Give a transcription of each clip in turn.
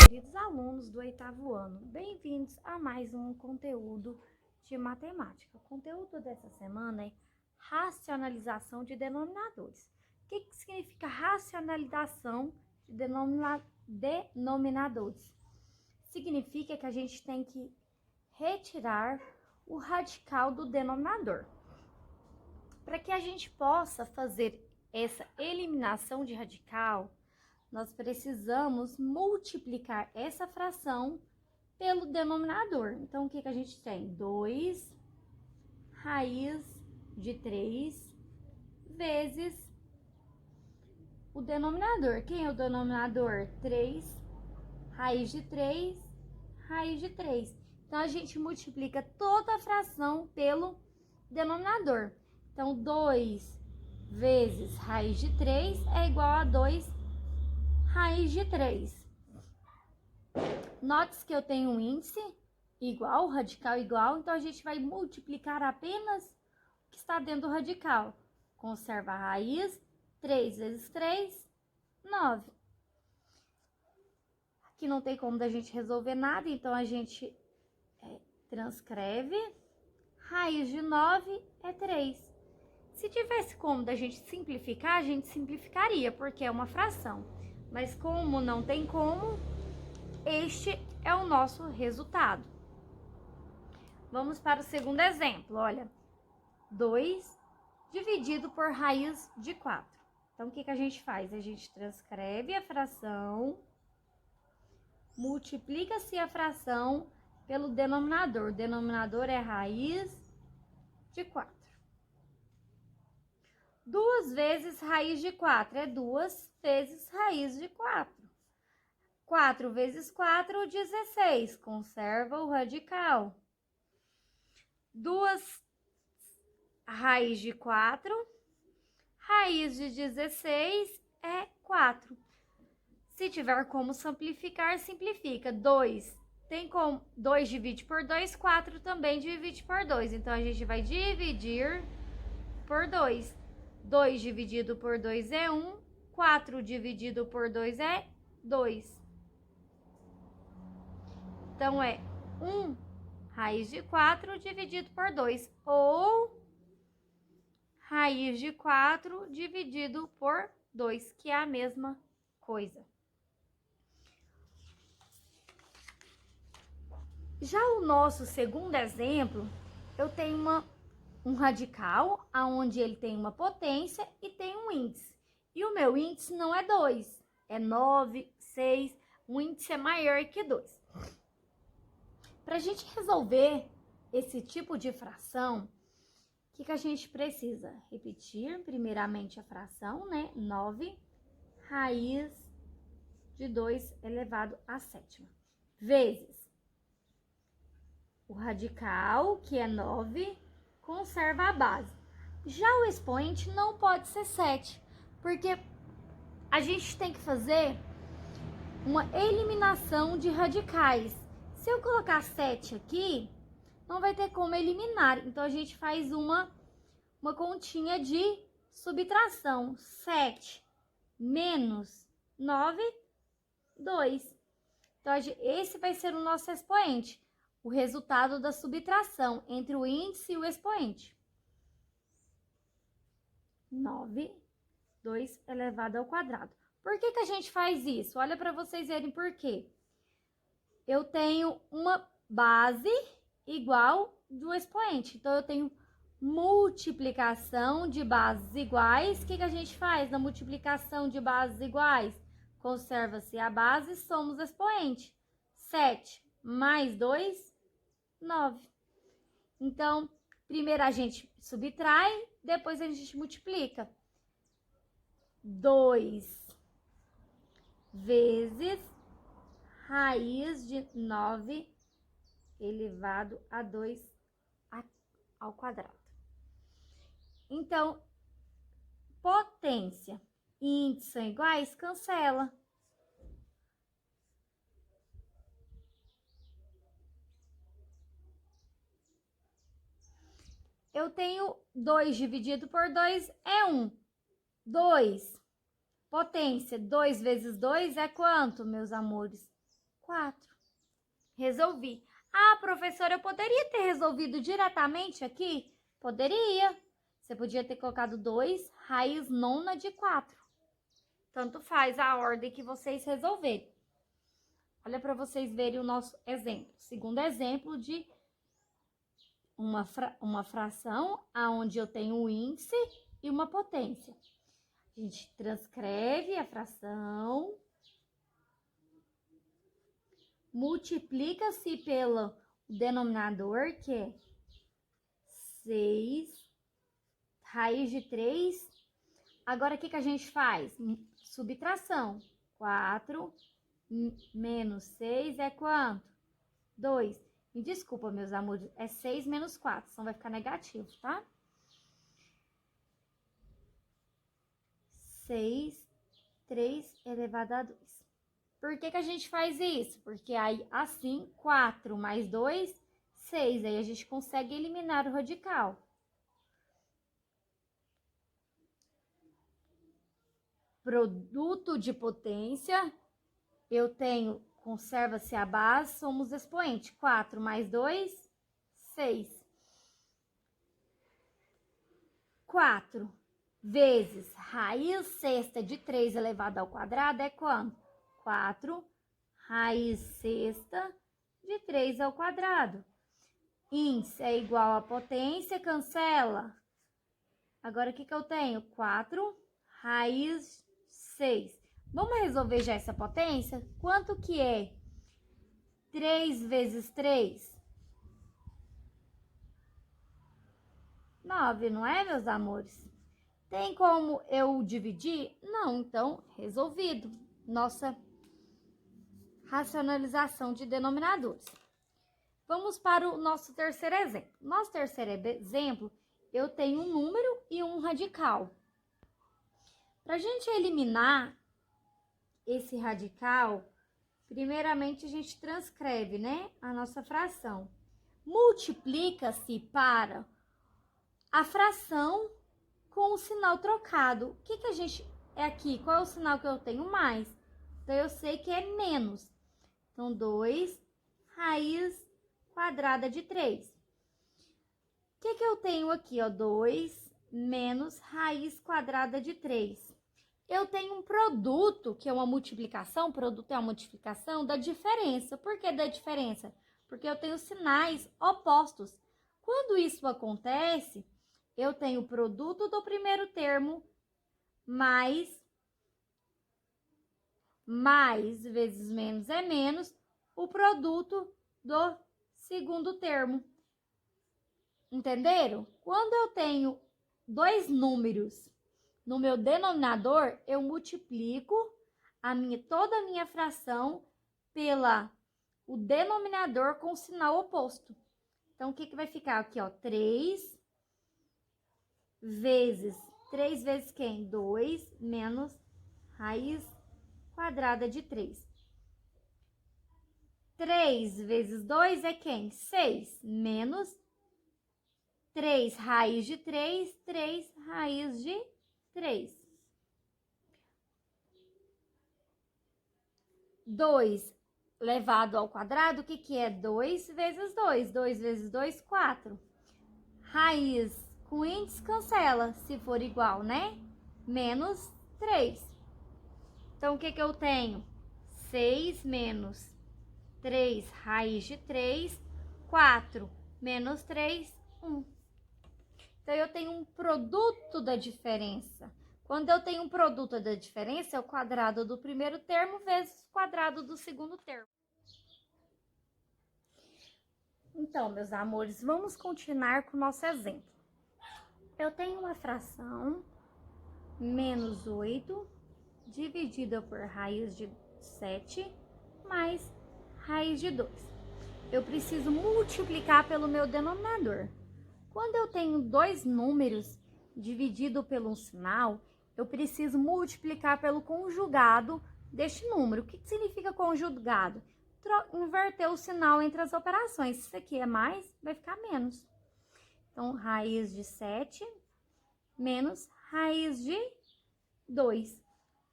Queridos alunos do 8º ano, bem-vindos a mais um conteúdo de matemática. O conteúdo dessa semana é racionalização de denominadores. O que significa racionalização de denominadores? Significa que a gente tem que retirar o radical do denominador. Para que a gente possa fazer essa eliminação de radical, nós precisamos multiplicar essa fração pelo denominador. Então, o que a gente tem? 2 raiz de 3 vezes o denominador. Quem é o denominador? 3 raiz de 3, raiz de 3. Então, a gente multiplica toda a fração pelo denominador. Então, 2 vezes raiz de 3 é igual a 2 raiz de 3. Note que eu tenho um índice igual, radical igual, então a gente vai multiplicar apenas o que está dentro do radical. Conserva a raiz, 3 vezes 3, 9. Aqui não tem como da gente resolver nada, então a gente transcreve. Raiz de 9 é 3. Se tivesse como da gente simplificar, a gente simplificaria, porque é uma fração. Mas como não tem como, este é o nosso resultado. Vamos para o segundo exemplo, olha. 2 dividido por raiz de 4. Então, o que a gente faz? A gente transcreve a fração, multiplica-se a fração pelo denominador. O denominador é raiz de 4. 2 vezes raiz de 4 é 2 vezes raiz de 4. 4 vezes 4, 16. Conserva o radical. 2 raiz de 4, raiz de 16 é 4. Se tiver como simplificar, simplifica. 2 tem como 2 divide por 2, 4 também divide por 2. Então, a gente vai dividir por 2. 2 dividido por 2 é 1, 4 dividido por 2 é 2. Então, é 1 raiz de 4 dividido por 2, ou raiz de 4 dividido por 2, que é a mesma coisa. Já o nosso segundo exemplo, eu tenho um radical, onde ele tem uma potência e tem um índice. E o meu índice não é 2, é 9, 6, o índice é maior que 2. Para a gente resolver esse tipo de fração, o que a gente precisa? Repetir primeiramente a fração, né? 9 raiz de 2 elevado à sétima, vezes o radical, que é 9, conserva a base. Já o expoente não pode ser 7, porque a gente tem que fazer uma eliminação de radicais. Se eu colocar 7 aqui, não vai ter como eliminar. Então, a gente faz uma continha de subtração. 7 menos 9, 2. Então, esse vai ser o nosso expoente, o resultado da subtração entre o índice e o expoente. 9, 2 elevado ao quadrado. Por que a gente faz isso? Olha para vocês verem por quê. Eu tenho uma base igual do expoente. Então, eu tenho multiplicação de bases iguais. O que a gente faz na multiplicação de bases iguais? Conserva-se a base, somos expoente. 7 mais 2, 9. Então, primeiro a gente subtrai, depois a gente multiplica. 2 vezes raiz de 9 elevado a 2 ao quadrado. Então, potência e índice são iguais, cancela. Eu tenho 2 dividido por 2 é 1. 2 Potência, 2 vezes 2 é quanto, meus amores? 4. Resolvi. Ah, professora, eu poderia ter resolvido diretamente aqui? Poderia. Você podia ter colocado 2 raiz nona de 4. Tanto faz a ordem que vocês resolverem. Olha para vocês verem o nosso exemplo. Segundo exemplo de uma fração onde eu tenho um índice e uma potência. A gente transcreve a fração, multiplica-se pelo denominador, que é 6, raiz de 3. Agora, o que a gente faz? Subtração. 4 menos 6 é quanto? 2. Me desculpa, meus amores, é 6 menos 4, senão vai ficar negativo, tá? 6, 3 elevado a 2. Por que a gente faz isso? Porque aí, assim, 4 mais 2, 6. Aí a gente consegue eliminar o radical. Produto de potência, eu tenho, conserva-se a base, somos expoente. 4 mais 2, 6. 4 vezes raiz sexta de 3 elevado ao quadrado é quanto? 4 raiz sexta de 3 ao quadrado. Índice é igual a potência, cancela. Agora, o que eu tenho? 4 raiz 6. Vamos resolver já essa potência? Quanto que é 3 vezes 3? 9, não é, meus amores? Tem como eu dividir? Não, então, resolvido. Nossa racionalização de denominadores. Vamos para o nosso terceiro exemplo. Nosso terceiro exemplo, eu tenho um número e um radical. Para a gente eliminar esse radical, primeiramente a gente transcreve, né, a nossa fração. Multiplica-se para a fração com o sinal trocado. O que a gente é aqui? Qual é o sinal que eu tenho? Mais. Então, eu sei que é menos. Então, 2 raiz quadrada de 3. O que eu tenho aqui, ó? 2 menos raiz quadrada de 3. Eu tenho um produto, que é uma multiplicação. Produto é uma multiplicação da diferença. Por que da diferença? Porque eu tenho sinais opostos. Quando isso acontece, eu tenho o produto do primeiro termo mais vezes menos é menos o produto do segundo termo. Entenderam? Quando eu tenho dois números no meu denominador, eu multiplico toda a minha fração o denominador com o sinal oposto. Então, o que vai ficar aqui, ó? 3 vezes quem? 2 menos raiz quadrada de 3. 3 vezes 2 é quem? 6 menos 3 raiz de 3, 3 raiz de 3. 2 elevado ao quadrado, o que é? 2 vezes 2. 2 vezes 2, 4. Raiz com índice cancela, se for igual, né? Menos 3. Então, o que eu tenho? 6 menos 3 raiz de 3, 4 menos 3, 1. Então, eu tenho um produto da diferença. Quando eu tenho um produto da diferença, é o quadrado do primeiro termo vezes o quadrado do segundo termo. Então, meus amores, vamos continuar com o nosso exemplo. Eu tenho uma fração menos 8 dividida por raiz de 7 mais raiz de 2. Eu preciso multiplicar pelo meu denominador. Quando eu tenho dois números dividido pelo um sinal, eu preciso multiplicar pelo conjugado deste número. O que significa conjugado? Inverter o sinal entre as operações. Se isso aqui é mais, vai ficar menos. Então, raiz de 7 menos raiz de 2.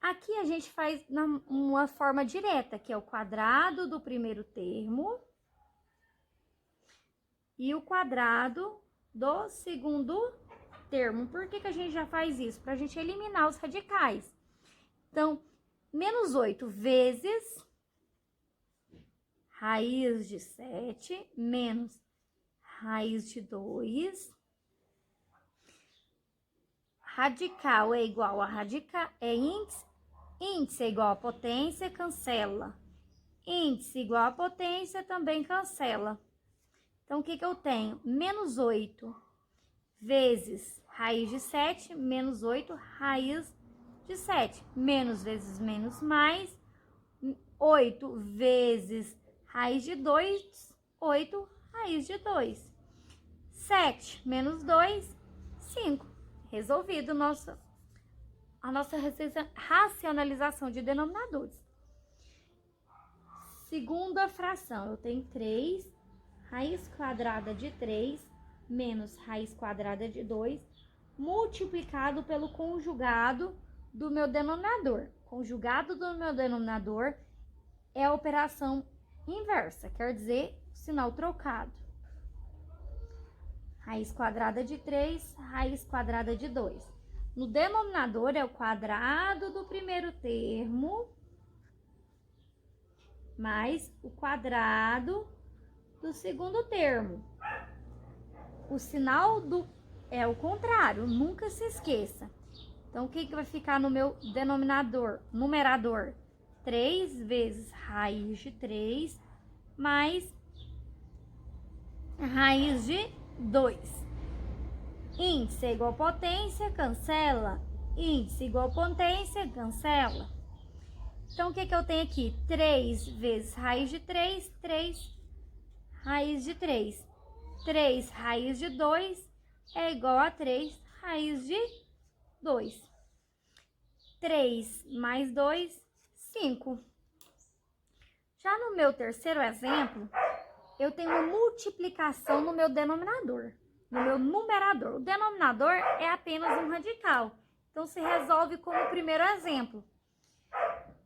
Aqui a gente faz uma forma direta, que é o quadrado do primeiro termo e o quadrado do segundo termo. Por que a gente já faz isso? Para a gente eliminar os radicais. Então, menos 8 vezes raiz de 7 menos raiz de 2. Radical é igual a radical, é índice. Índice é igual a potência, cancela. Índice igual a potência, também cancela. Então, o que eu tenho? Menos 8 vezes raiz de 7, menos 8, raiz de 7. Menos vezes menos mais. 8 vezes raiz de 2, 8, raiz de 2. 7 menos 2, 5. Resolvido a nossa racionalização de denominadores. Segunda fração, eu tenho 3, raiz quadrada de 3, menos raiz quadrada de 2, multiplicado pelo conjugado do meu denominador. Conjugado do meu denominador é a operação inversa, quer dizer, sinal trocado. Raiz quadrada de 3, raiz quadrada de 2. No denominador é o quadrado do primeiro termo mais o quadrado do segundo termo. O sinal é o contrário, nunca se esqueça. Então, o que vai ficar no meu denominador, numerador? 3 vezes raiz de 3 mais raiz de 2. Índice é igual a potência, cancela. Índice igual a potência, cancela. Então, o que eu tenho aqui? 3 vezes raiz de 3, 3 raiz de 3. 3 raiz de 2 é igual a 3 raiz de 2. 3 mais 2, 5. Já no meu terceiro exemplo, eu tenho uma multiplicação no meu denominador, no meu numerador. O denominador é apenas um radical, então se resolve como o primeiro exemplo.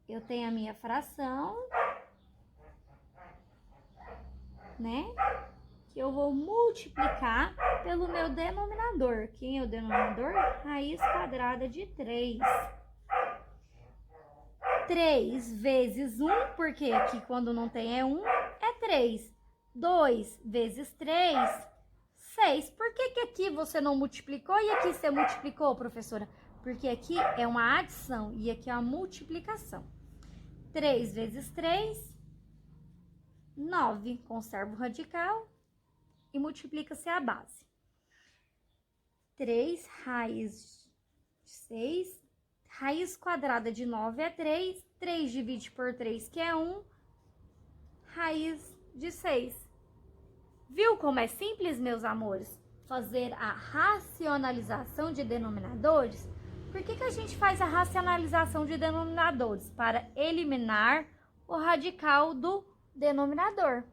Eu tenho a minha fração, né? Que eu vou multiplicar pelo meu denominador. Quem é o denominador? Raiz quadrada de 3. 3 vezes 1, porque aqui quando não tem é 1, é 3. 2 vezes 3, 6. Por que aqui você não multiplicou e aqui você multiplicou, professora? Porque aqui é uma adição e aqui é uma multiplicação. 3 vezes 3, 9. Conserva o radical e multiplica-se a base. 3 raiz de 6. Raiz quadrada de 9 é 3. 3 divide por 3, que é 1. Raiz de 6. Viu como é simples, meus amores? Fazer a racionalização de denominadores? Por que a gente faz a racionalização de denominadores? Para eliminar o radical do denominador.